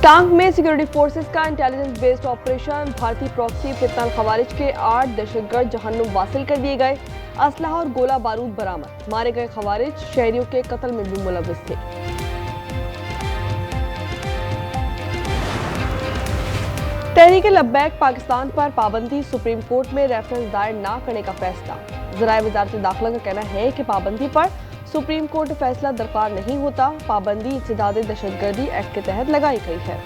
टांग में security forces का इंटेलिजेंस बेस्ड ऑपरेशन। भारतीय प्रॉक्सी फितनाल खवारिज के 8 दहशतगर्द जहन्नुम वासिल कर दिए गए। असलहा और गोला बारूद बरामद। मारे गए खवारिज शहरियों के कत्ल में भी मुलव्विस थे। तहरीक लब्बैक पाकिस्तान पर पाबंदी। सुप्रीम कोर्ट में रेफरेंस दायर न करने का फैसला। ज़राए वजारत दाखिला का कहना है कि पाबंदी पर सुप्रीम कोर्ट फैसला दरकार नहीं होता। पाबंदी इंसदाद दहशतगर्दी एक्ट के तहत लगाई गई है।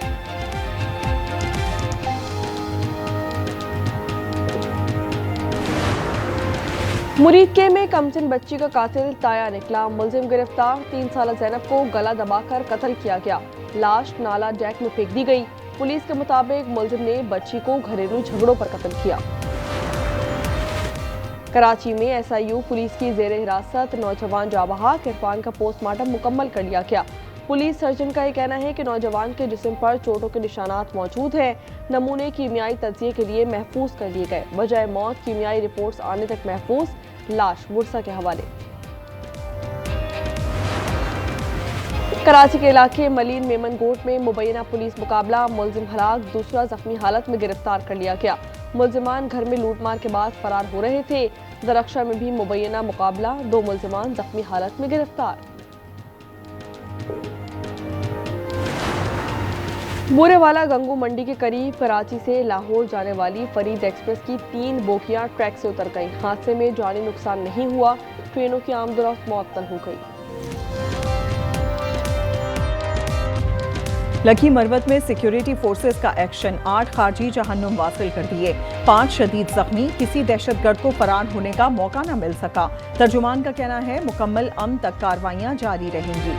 मुरीदके में कमसिन बच्ची का कातिल ताया निकला। मुलजिम गिरफ्तार। 3 साल ज़ैनब को गला दबाकर कत्ल किया गया। लाश नाला डैक में फेंक दी गई। पुलिस के मुताबिक मुलजिम ने बच्ची को घरेलू झगड़ों पर कत्ल किया। कराची में SIU पुलिस की जेर हिरासत नौजवान जाँ बहक। इरफान का पोस्टमार्टम मुकम्मल कर लिया गया। पुलिस सर्जन का यह कहना है कि नौजवान के जिस्म पर चोटों के निशानात मौजूद हैं। नमूने कीमियाई तज्जिए के लिए महफूज कर लिए गए। वजह मौत कीमियाई रिपोर्ट्स आने तक महफूज। लाश बुरसा के हवाले। कराची के इलाके मलीन मेमन गोट में मुबैना पुलिस मुकाबला। मुलजिम हलाक, दूसरा जख्मी हालत में गिरफ्तार कर लिया गया। मुलजिमान घर में लूटमार के बाद फरार हो रहे थे। दरख्शा में भी मुबैना मुकाबला। 2 मुलजिमान जख्मी हालत में गिरफ्तार। बूरेवाला गंगू मंडी के करीब कराची से लाहौर जाने वाली फरीद एक्सप्रेस की 3 बोगियां ट्रैक से उतर गईं। हादसे में जानी नुकसान नहीं हुआ। ट्रेनों की आमदोरफ्त मुअत्तल हो गई। लखी मरवत में सिक्योरिटी फोर्सेस का एक्शन। 8 खारजी जहन्नुम वासिल कर दिए। 5 शदीद जख्मी। किसी दहशतगर्द को फरार होने का मौका न मिल सका। तर्जुमान का कहना है मुकम्मल अमन तक कार्रवाइयां जारी रहेंगी।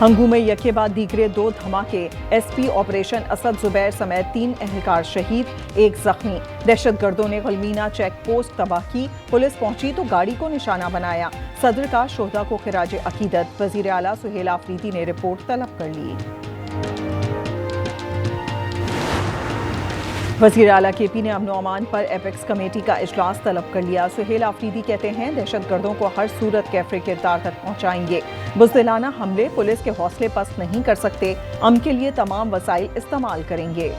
हंगू में यके बाद दीगरे 2 धमाके। SP ऑपरेशन असद जुबैर समेत 3 एहलकार शहीद, 1 जख्मी। दहशतगर्दों ने गलमीना चेक पोस्ट तबाह की। पुलिस पहुंची तो गाड़ी को निशाना बनाया। सदर का शोहदा को खिराज अकीदत। वजीर आला सुहेल आफरीदी ने रिपोर्ट तलब कर ली। वजीर आला KP ने अमन अमान पर एपेक्स कमेटी का इजलास तलब कर लिया। सुहेल आफरीदी कहते हैं दहशतगर्दों को हर सूरत कैफरे किरदार तक पहुंचाएंगे। बुज़दिलाना हमले पुलिस के हौसले पस्त नहीं कर सकते। अमन के लिए तमाम वसाइल इस्तेमाल करेंगे।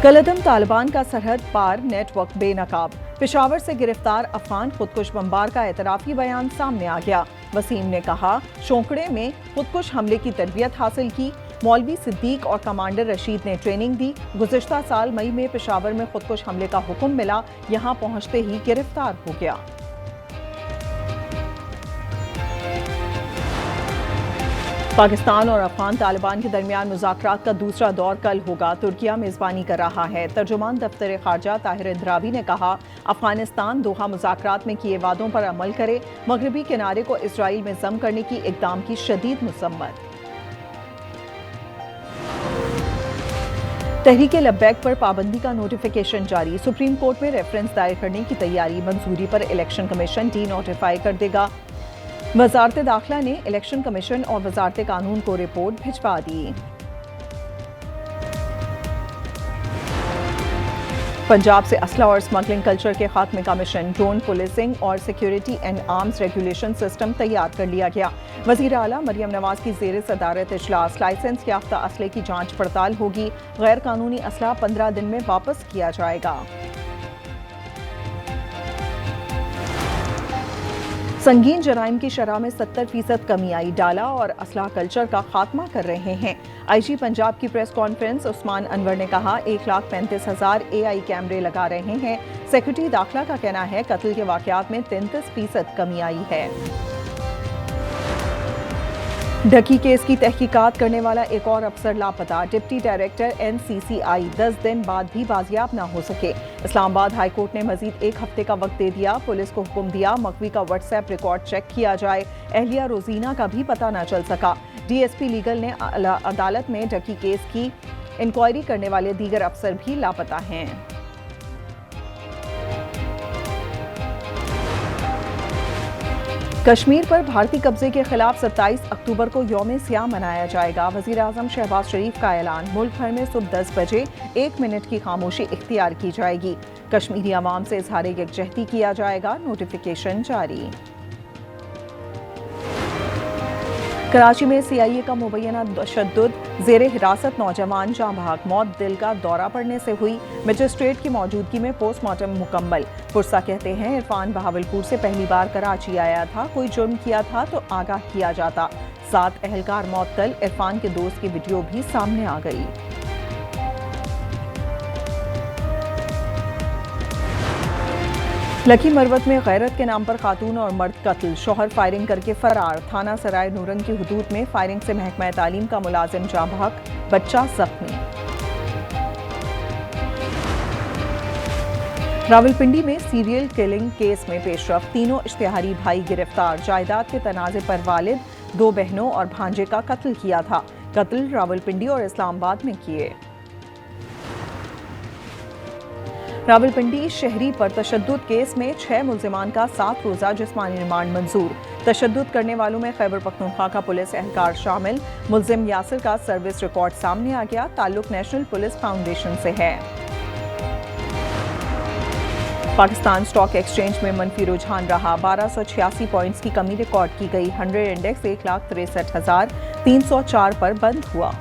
कलदम तालिबान का सरहद पार नेटवर्क बेनकाब। पेशावर से गिरफ्तार अफगान खुदकुश बमबार का एतराफी बयान सामने आ गया। वसीम ने कहा शोंकड़े में खुदकुश हमले की तरबियत हासिल की। मौलवी सिद्दीक और कमांडर रशीद ने ट्रेनिंग दी। गुज़िश्ता साल मई में पेशावर में खुदकुश हमले का हुक्म मिला। यहां पहुंचते ही गिरफ्तार हो गया। पाकिस्तान और अफगान तालिबान के दरमियान मुज़ाकरात का दूसरा दौर कल होगा। तुर्किया मेज़बानी कर रहा है। तर्जुमान दफ्तर खारजा ताहिर इंद्रावी ने कहा अफगानिस्तान दोहा मुज़ाकरात में किए वादों पर अमल करे। मगरबी किनारे को इसराइल में जम करने की इक़दाम की शदीद मुसम्मत। तहरीक लब्बैक पर पाबंदी का नोटिफिकेशन जारी। सुप्रीम कोर्ट में रेफरेंस दायर करने की तैयारी। मंजूरी पर इलेक्शन कमीशन डी नोटिफाई कर देगा। वजारत दाखिला ने इलेक्शन कमीशन और वजारत कानून को रिपोर्ट भिजवा दी। पंजाब से असला और स्मगलिंग कल्चर के खात्मे का मिशन। ड्रोन पुलिसिंग और security and arms regulation system तैयार कर लिया गया। वजीर आला मरियम नवाज की जेर सदारत इजलास। लाइसेंस याफ्ता असले की जांच पड़ताल होगी। गैर कानूनी असला 15 दिन में वापस किया जाएगा। संगीन जराइम की शरह में 70% कमी आई। डाला और असलाह कल्चर का खात्मा कर रहे हैं। IG पंजाब की प्रेस कॉन्फ्रेंस। उस्मान अनवर ने कहा 1,35,000 AI कैमरे लगा रहे हैं। सेक्रेटरी दाखिला का कहना है कत्ल के वाकयात में 33% कमी आई है। ढकी केस की तहकीकात करने वाला एक और अफसर लापता। डिप्टी डायरेक्टर NCCI 10 दिन बाद भी बाजियाब न हो सके। इस्लामाबाद हाई कोर्ट ने मजीद 1 हफ्ते का वक्त दे दिया। पुलिस को हुक्म दिया मकवी का WhatsApp रिकॉर्ड चेक किया जाए। एहलिया रोजीना का भी पता न चल सका। DSP लीगल ने अदालत में ढकी केस की इंक्वायरी करने वाले दीगर अफसर भी लापता हैं। कश्मीर पर भारतीय कब्जे के खिलाफ 27 अक्टूबर को यौम सियाह मनाया जाएगा। वजीर आजम शहबाज शरीफ का ऐलान। मुल्क भर में सुबह 10 बजे 1 मिनट की खामोशी इख्तियार की जाएगी। कश्मीरी अवाम से इजहार यकजहती किया जाएगा। नोटिफिकेशन जारी। कराची में सीआईए का मुबैना तशद्दुद, जेर हिरासत नौजवान जाँ बहक, मौत दिल का दौरा पड़ने से हुई। मजिस्ट्रेट की मौजूदगी में पोस्टमार्टम मुकम्मल। पुरसा कहते हैं इरफान बहावलपुर से पहली बार कराची आया था, कोई जुर्म किया था तो आगाह किया जाता। 7 अहलकार मअतल। इरफान के दोस्त की वीडियो भी सामने आ गई। लकी मरवत में गैरत के नाम पर खातून और मर्द कत्ल, शौहर फायरिंग करके फरार। थाना सराय नूरन की हुदूद में फायरिंग से महकमा तालीम का मुलाजिम जाँ बहक, बच्चा जख्मी। रावलपिंडी में सीरियल किलिंग केस में पेशरफ, तीनों इश्तिहारी भाई गिरफ्तार। जायदाद के तनाजे पर वालिद, 2 बहनों और भांजे का कत्ल किया था। कत्ल रावलपिंडी और इस्लामाबाद में किए। रावलपिंडी शहरी पर तशद्दुद केस में 6 मुल्जिमान का 7 रोज़ा जिस्मानी रिमांड मंजूर। तशद्दुद करने वालों में खैबर पख्तूनख्वा का पुलिस एहलकार शामिल। मुल्जिम यासिर का सर्विस रिकॉर्ड सामने आ गया। ताल्लुक नेशनल पुलिस फाउंडेशन से है। पाकिस्तान स्टॉक एक्सचेंज में मनफी रुझान रहा। 1286 पॉइंट्स की कमी रिकॉर्ड की गई। 100 इंडेक्स 1,63,304 पर बंद हुआ।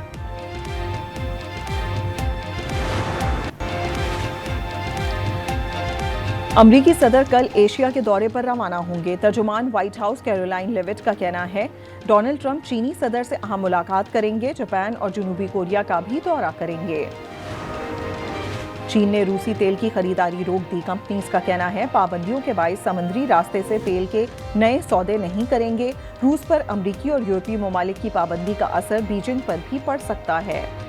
अमरीकी सदर कल एशिया के दौरे पर रवाना होंगे। तर्जुमान व्हाइट हाउस कैरोलाइन लेविट का कहना है डोनाल्ड ट्रंप चीनी सदर से अहम मुलाकात करेंगे। जापान और जनूबी कोरिया का भी दौरा करेंगे। चीन ने रूसी तेल की खरीदारी रोक दी। कंपनीज का कहना है पाबंदियों के बायस समुद्री रास्ते से तेल के नए सौदे नहीं करेंगे। रूस पर अमरीकी और यूरोपीय ममालिक की पाबंदी का असर बीजिंग पर भी पड़ सकता है।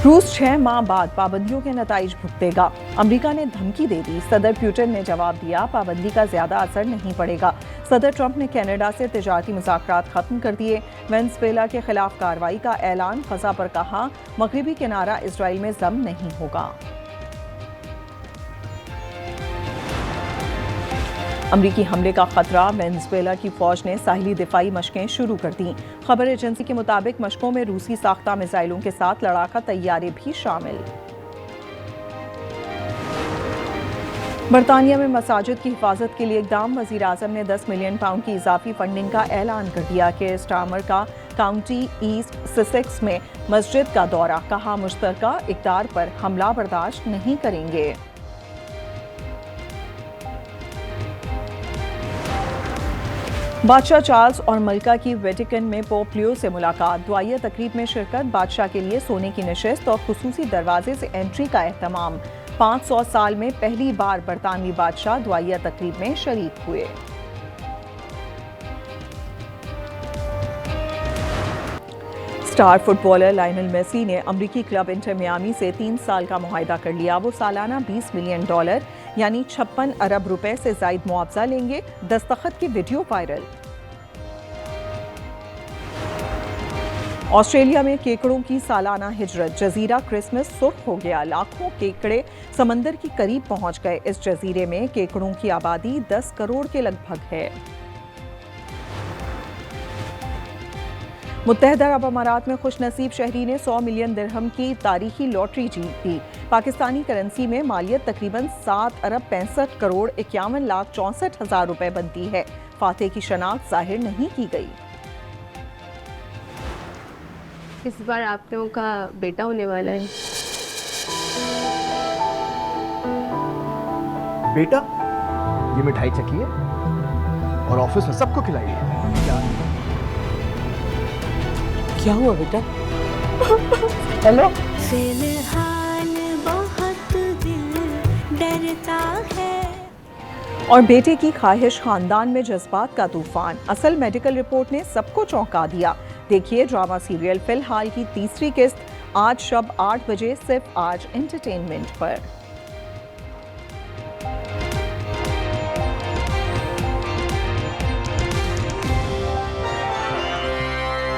रूस 6 माह बाद पाबंदियों के नताइज भुगतेगा। अमेरिका ने धमकी दे दी। सदर पुतिन ने जवाब दिया पाबंदी का ज्यादा असर नहीं पड़ेगा। सदर ट्रंप ने कनाडा से तिजारती मुज़ाकरात खत्म कर दिए। वेनेज़ुएला के खिलाफ कार्रवाई का ऐलान। गजा पर कहा मगरिबी किनारा इजराइल में जम नहीं होगा। अमरीकी हमले का खतरा। वेनेज़ुएला की फौज ने साहिली दिफाई मशकें शुरू कर दी। खबर एजेंसी के मुताबिक मशकों में रूसी साख्ता मिसाइलों के साथ लड़ाका तैयारे भी शामिल। बरतानिया में मसाजिद की हिफाजत के लिए इकदाम। वज़ीर आज़म ने 10 मिलियन पाउंड की इजाफी फंडिंग का ऐलान कर दिया। केयर स्टारमर का काउंटी ईस्ट ससेक्स में मस्जिद का दौरा। कहा मुश्तरका इक़दार पर हमला बर्दाश्त नहीं करेंगे। बादशाह चार्ल्स और मलका की वेटिकन में पोप लियो से मुलाकात। दुआया तकरीब में शिरकत। बादशाह के लिए सोने की नशिस्त और खुसूसी दरवाजे से एंट्री का एहतमाम। 500 साल में पहली बार बरतानवी बादशाह दुआया तकरीब में शरीक हुए। स्टार फुटबॉलर लायनल मेसी ने अमरीकी क्लब इंटर मियामी से 3 साल का मुआहदा कर लिया। वो सालाना $20 मिलियन यानी 56 अरब रुपए से जायद मुआवजा लेंगे। दस्तखत की वीडियो वायरल। ऑस्ट्रेलिया में केकड़ों की सालाना हिजरत। जजीरा क्रिसमस सुर्ख हो गया। लाखों केकड़े समंदर की करीब पहुंच गए। इस जजीरे में केकड़ों की आबादी 10 करोड़ के लगभग है। मुत्तहदा अरब अमारात में खुशनसीब शहरी ने 100 मिलियन दिरहम की तारीखी लॉटरी जीती। पाकिस्तानी करेंसी में मालियत तकरीबन 7 अरब 65 करोड़ 51 लाख 64 हजार रुपए बनती है। फातेह की शनाख्त जाहिर नहीं की गई। इस बार आप लोगों का बेटा होने वाला है। बेटा, ये मिठाई चखिए और ऑफिस में सबको खिलाइए। क्या हुआ बेटा? हेलो। फिलहाल बहुत दिल डरता है। और बेटे की ख्वाहिश, खानदान में जज्बात का तूफान। असल मेडिकल रिपोर्ट ने सबको चौंका दिया। देखिए ड्रामा सीरियल फिलहाल की तीसरी किस्त आज शब 8 बजे सिर्फ आज एंटरटेनमेंट पर।